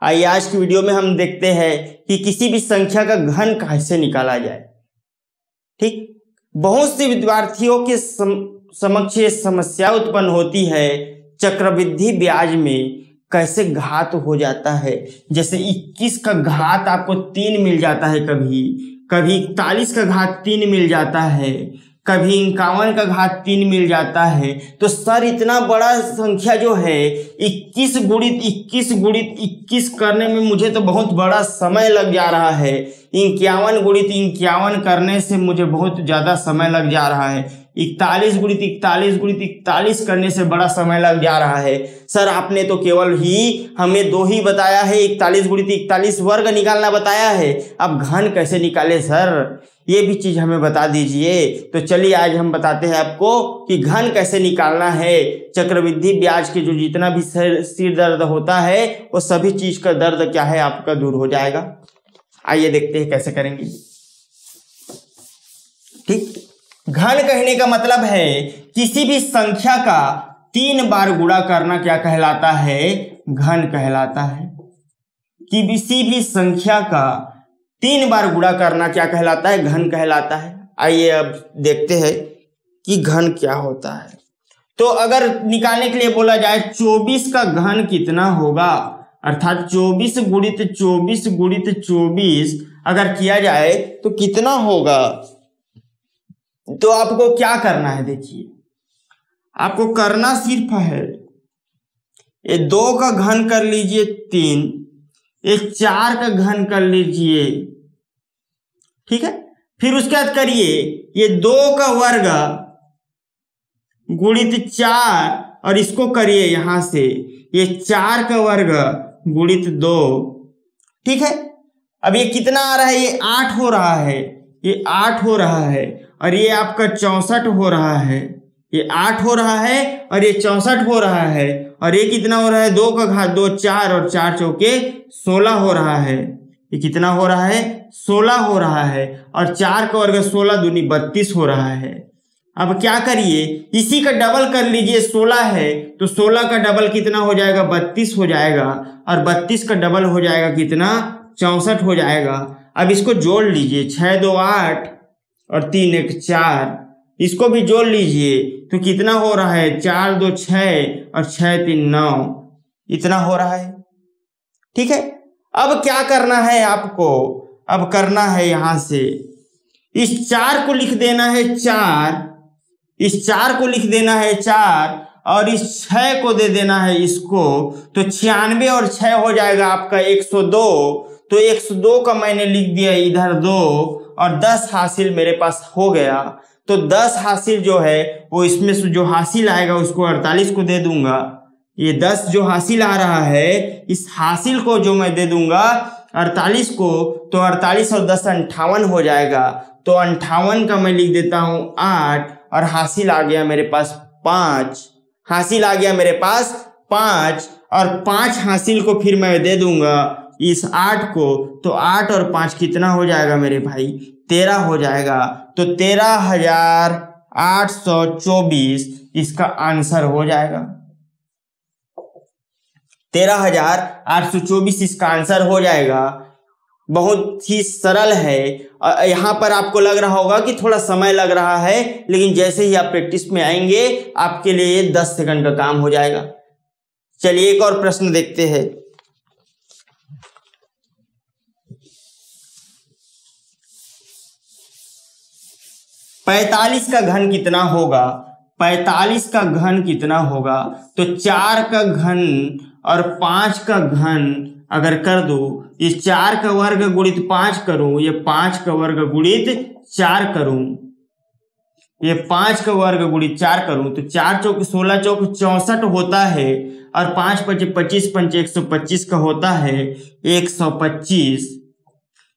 आइए आज की वीडियो में हम देखते हैं कि किसी भी संख्या का घन कैसे निकाला जाए। ठीक, बहुत से विद्यार्थियों के समक्ष ये समस्या उत्पन्न होती है, चक्रवृद्धि ब्याज में कैसे घात हो जाता है। जैसे 21 का घात आपको 3 मिल जाता है, कभी 41 का घात 3 मिल जाता है, कभी 51 का घात 3 मिल जाता है। तो सर इतना बड़ा संख्या जो है 21 गुणित 21 गुणित 21 करने में मुझे तो बहुत बड़ा समय लग जा रहा है। 51 गुणित 51 करने से मुझे बहुत ज़्यादा समय लग जा रहा है। 41 गुणित 41 गुणित 41 करने से बड़ा समय लग जा रहा है। सर आपने तो केवल ही हमें 2 ही बताया है, 41 गुणित 41 वर्ग निकालना बताया है। अब घन कैसे निकाले सर, ये भी चीज़ हमें बता दीजिए। तो चलिए आज हम बताते हैं आपको कि घन कैसे निकालना है। चक्रवृद्धि ब्याज के जो जितना भी सिर दर्द होता है वो सभी चीज़ का दर्द क्या है आपका दूर हो जाएगा। आइए देखते हैं कैसे करेंगे। ठीक, घन कहने का मतलब है किसी भी संख्या का 3 बार गुणा करना क्या कहलाता है, घन कहलाता है। कि किसी भी संख्या का 3 बार गुणा करना क्या कहलाता है, घन कहलाता है। आइए अब देखते हैं कि घन क्या होता है। तो अगर निकालने के लिए बोला जाए 24 का घन कितना होगा, अर्थात 24 गुणित 24 गुणित 24 अगर किया जाए तो कितना होगा। तो आपको क्या करना है, देखिए आपको करना सिर्फ है ये 2 का घन कर लीजिए 3, ये 4 का घन कर लीजिए, ठीक है। फिर उसके बाद करिए ये 2 का वर्ग गुणित 4 और इसको करिए यहां से ये 4 का वर्ग गुणित 2, ठीक है। अब ये कितना आ रहा है, ये 8 हो रहा है, ये 8 हो रहा है और ये आपका 64 हो रहा है। ये 8 हो रहा है और ये 64 हो रहा है और ये कितना हो रहा है, 2 का घात 2 4 और 4 चौके 16 हो रहा है। ये कितना हो रहा है, 16 हो रहा है और 4 का वर्ग 16 दूनी 32 हो रहा है। अब क्या करिए, इसी का डबल कर लीजिए, 16 है तो 16 का डबल कितना हो जाएगा, 32 हो जाएगा और 32 का डबल हो जाएगा कितना, 64 हो जाएगा। अब इसको जोड़ लीजिए, 6 2 8 और 3 1 4, इसको भी जोड़ लीजिए तो कितना हो रहा है, 4 2 6 और 6 3 9, इतना हो रहा है। ठीक है, अब क्या करना है आपको, अब करना है यहां से इस 4 को लिख देना है 4, इस 4 को लिख देना है 4 और इस 6 को दे देना है इसको, तो 96 और 6 हो जाएगा आपका 102। तो 102 का मैंने लिख दिया इधर 2 और 10 हासिल मेरे पास हो गया। तो 10 हासिल जो है वो इसमें से जो हासिल आएगा उसको 48 को दे दूंगा। ये 10 जो हासिल आ रहा है इस हासिल को जो मैं दे दूंगा 48 को, तो 48 और 10 58 हो जाएगा। तो 58 का मैं लिख देता हूं 8 और हासिल आ गया मेरे पास 5, हासिल आ गया मेरे पास 5 और 5 हासिल को फिर मैं दे दूंगा इस 8 को, तो 8 और 5 कितना हो जाएगा मेरे भाई, 13 हो जाएगा। तो 13,824 इसका आंसर हो जाएगा। 13,824 इसका आंसर हो जाएगा। बहुत ही सरल है। यहाँ पर आपको लग रहा होगा कि थोड़ा समय लग रहा है, लेकिन जैसे ही आप प्रैक्टिस में आएंगे आपके लिए 10 सेकंड का काम हो जाएगा। चलिए एक और प्रश्न देखते हैं। पैंतालीस का घन कितना होगा, 45 का घन कितना होगा। तो 4 का घन और 5 का घन अगर कर दो, इस 4 का वर्ग गुणित 5 करूं, ये 5 का वर्ग गुणित 4 करूं, ये 5 का वर्ग गुणित 4 करूं, तो 4 चौक 16 चौक 64 होता है और 5 5 25 5 125 का होता है 125।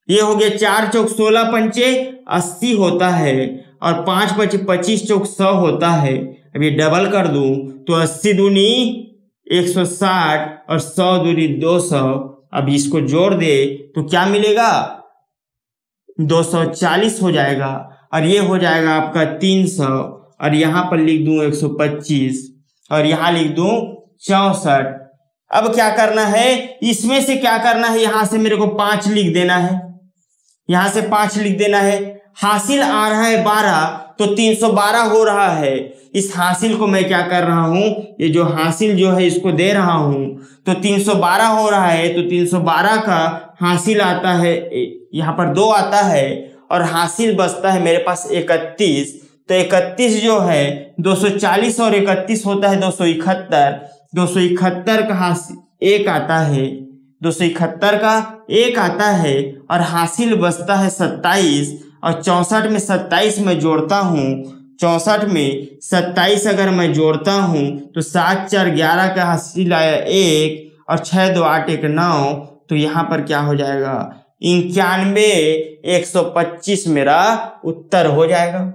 ये हो गया 4 चौक 16 पंचे 80 होता है और 5 5 25 चौक 100 होता है। अब ये डबल कर दूं तो 80 दूनी 160 और 100 दूनी 200। अब इसको जोड़ दे तो क्या मिलेगा, 240 हो जाएगा और ये हो जाएगा आपका 300 और यहाँ पर लिख दूं 125 और यहाँ लिख दूं 64। अब क्या करना है, इसमें से क्या करना है, यहां से मेरे को 5 लिख देना है, यहां से 5 लिख देना है। हासिल आ रहा है 12, तो 312 हो रहा है। इस हासिल को मैं क्या कर रहा हूं, ये जो हासिल जो है इसको दे रहा हूं, तो 312 हो रहा है। तो 312 का हासिल आता है, यहाँ पर 2 आता है और हासिल बचता है मेरे पास 31। तो 31 जो है 240 और 31 होता है 271। 271 का हासिल 1 आता है, 271 का 1 आता है और हासिल बचता है 27। और 64 में 27 में जोड़ता हूँ, 64 में 27 अगर मैं जोड़ता हूँ तो 7 4 11 का हासिल आया 1 और 6 2 8 1 9। तो यहाँ पर क्या हो जाएगा, 91,125 मेरा उत्तर हो जाएगा।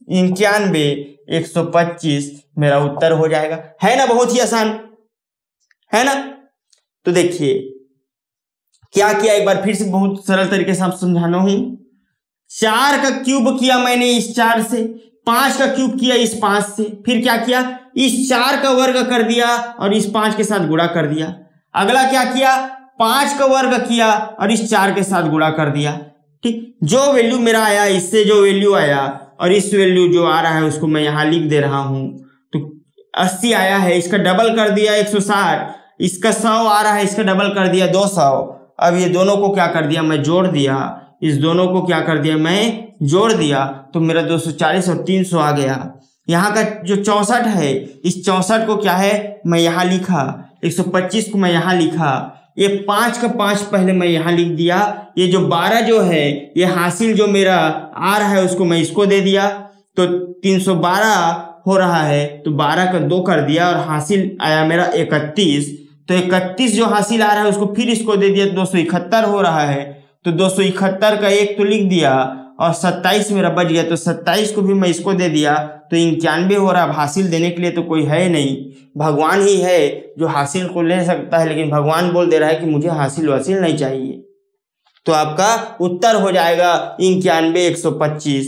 91,125 मेरा उत्तर हो जाएगा। है ना, बहुत ही आसान है ना। तो देखिए क्या किया, एक बार फिर से बहुत सरल तरीके से आप समझाना हूं। 4 का क्यूब किया मैंने इस 4 से, 5 का क्यूब किया इस 5 से, फिर क्या किया, इस 4 का वर्ग कर दिया और इस 5 के साथ गुणा कर दिया। अगला क्या किया, 5 का वर्ग किया और इस 4 के साथ गुणा कर दिया। ठीक, जो वैल्यू मेरा आया, इससे जो वैल्यू आया और इस वैल्यू जो आ रहा है उसको मैं यहां लिख दे रहा हूं। तो 80 आया है, इसका डबल कर दिया 160, इसका 100 आ रहा है, इसका डबल कर दिया 200। अब ये दोनों को क्या कर दिया, मैं जोड़ दिया, इस दोनों को क्या कर दिया, मैं जोड़ दिया, तो मेरा 240 और 300 आ गया। यहाँ का जो 64 है, इस 64 को क्या है मैं यहाँ लिखा, 125 को मैं यहाँ लिखा, ये 5 का 5 पहले मैं यहाँ लिख दिया। ये जो 12 जो है, ये हासिल जो मेरा आ रहा है उसको मैं इसको दे दिया, तो 312 हो रहा है, तो 12 का 2 कर दिया और हासिल आया मेरा 31। तो 31 जो हासिल आ रहा है उसको फिर इसको दे दिया, 271 हो रहा है, तो 271 का 1 तो लिख दिया और 27 मेरा बच गया, तो 27 को भी मैं इसको दे दिया, तो 91 हो रहा है। अब हासिल देने के लिए तो कोई है नहीं, भगवान ही है जो हासिल को ले सकता है, लेकिन भगवान बोल दे रहा है कि मुझे हासिल वासिल नहीं चाहिए। तो आपका उत्तर हो जाएगा 91,125,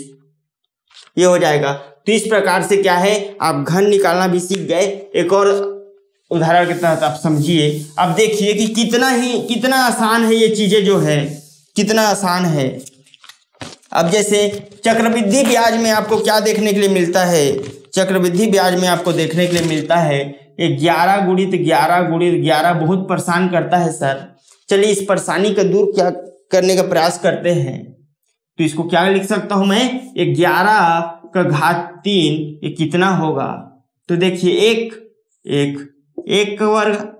ये हो जाएगा। तो इस प्रकार से क्या है, आप घन निकालना भी सीख गए। एक और उदाहरण के तहत आप समझिए। अब देखिए कि कितना आसान है ये चीजें जो है, कितना आसान है। अब जैसे चक्रवृद्धि ब्याज में आपको क्या देखने के लिए मिलता है, चक्रवृद्धि ब्याज में आपको देखने के लिए मिलता है 11 गुणित 11 गुणित 11 बहुत परेशान करता है सर। चलिए इस परेशानी का दूर क्या करने का प्रयास करते हैं। तो इसको क्या लिख सकता हूं मैं, 11 का घात 3, ये कितना होगा। तो देखिए 1 का वर्ग,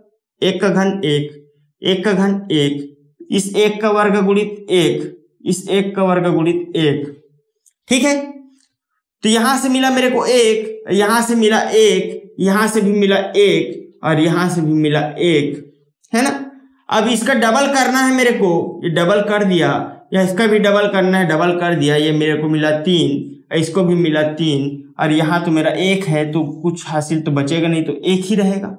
1 का घन 1, 1 का घन 1, इस 1 का वर्ग गुणित 1, इस 1 का वर्ग गुणित 1। ठीक है, तो यहां से मिला मेरे को 1, यहां से मिला 1, यहां से भी मिला 1 और यहां से भी मिला 1, है ना। अब इसका डबल करना है मेरे को, ये डबल कर दिया, या इसका भी डबल करना है, डबल कर दिया, ये मेरे को मिला 3, इसको भी मिला 3 और यहाँ तो मेरा 1 है, तो कुछ हासिल तो बचेगा नहीं, तो 1 ही रहेगा।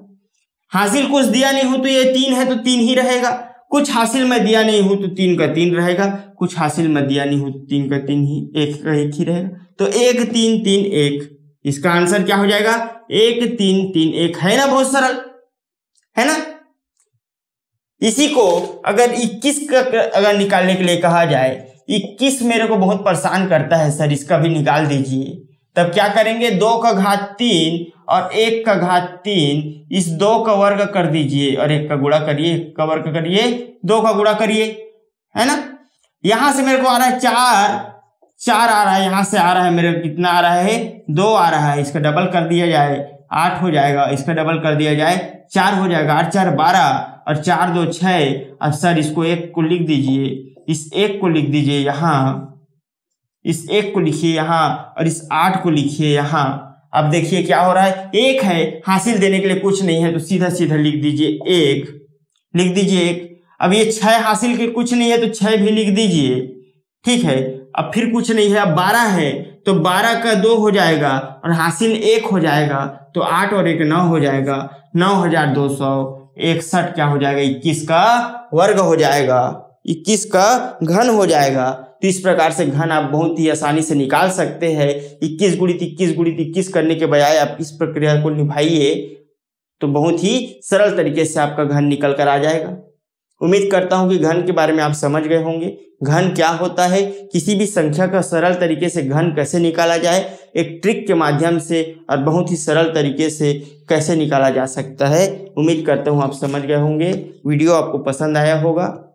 हासिल कुछ दिया नहीं हूं तो ये 3 है तो 3 ही रहेगा, कुछ हासिल मैं दिया नहीं हूं तो 3 का 3 रहेगा, कुछ हासिल मैं दिया नहीं हूं तो 3 का 3 ही, 1 का 1 ही रहेगा। तो 1 3 3 1, इसका आंसर क्या हो जाएगा, 1 3 3 1। है ना, बहुत सरल है ना। इसी को अगर 21 का अगर निकालने के लिए कहा जाए, 21 मेरे को बहुत परेशान करता है सर, इसका भी निकाल दीजिए। तब क्या करेंगे, 2 का घात 3 और 1 का घात 3, इस 2 का वर्ग कर दीजिए और 1 का गुणा करिए, 1 का वर्ग करिए, 2 का गुणा करिए, है ना। यहां से मेरे को आ रहा है 4 आ रहा है, यहां से आ रहा है मेरे को कितना आ रहा है, 2 आ रहा है, इसका डबल कर दिया जाए 8 हो जाएगा, इसका डबल कर दिया जाए 4 हो जाएगा, 8 4 12 और 4 2 6। अब सर इसको 1 को लिख दीजिए, इस 1 को लिख दीजिए यहाँ, इस 1 को लिखिए यहाँ और इस 8 को लिखिए यहाँ। अब देखिए क्या हो रहा है, 1 है, हासिल देने के लिए कुछ नहीं है, तो सीधा सीधा लिख दीजिए 1, लिख दीजिए 1। अब ये 6 हासिल के कुछ नहीं है तो 6 भी लिख दीजिए, ठीक है। अब फिर कुछ नहीं है, अब 12 है तो 12 का 2 हो जाएगा और हासिल 1 हो जाएगा, तो 8 और 1 9 हो जाएगा, 9261 क्या हो जाएगा, 21 का वर्ग हो जाएगा, 21 का घन हो जाएगा। तो इस प्रकार से घन आप बहुत ही आसानी से निकाल सकते हैं। 21 गुणित 21 गुणित 21 करने के बजाय आप इस प्रक्रिया को निभाइए, तो बहुत ही सरल तरीके से आपका घन निकल कर आ जाएगा। उम्मीद करता हूं कि घन के बारे में आप समझ गए होंगे। घन क्या होता है, किसी भी संख्या का सरल तरीके से घन कैसे निकाला जाए, एक ट्रिक के माध्यम से और बहुत ही सरल तरीके से कैसे निकाला जा सकता है। उम्मीद करता हूं आप समझ गए होंगे। वीडियो आपको पसंद आया होगा।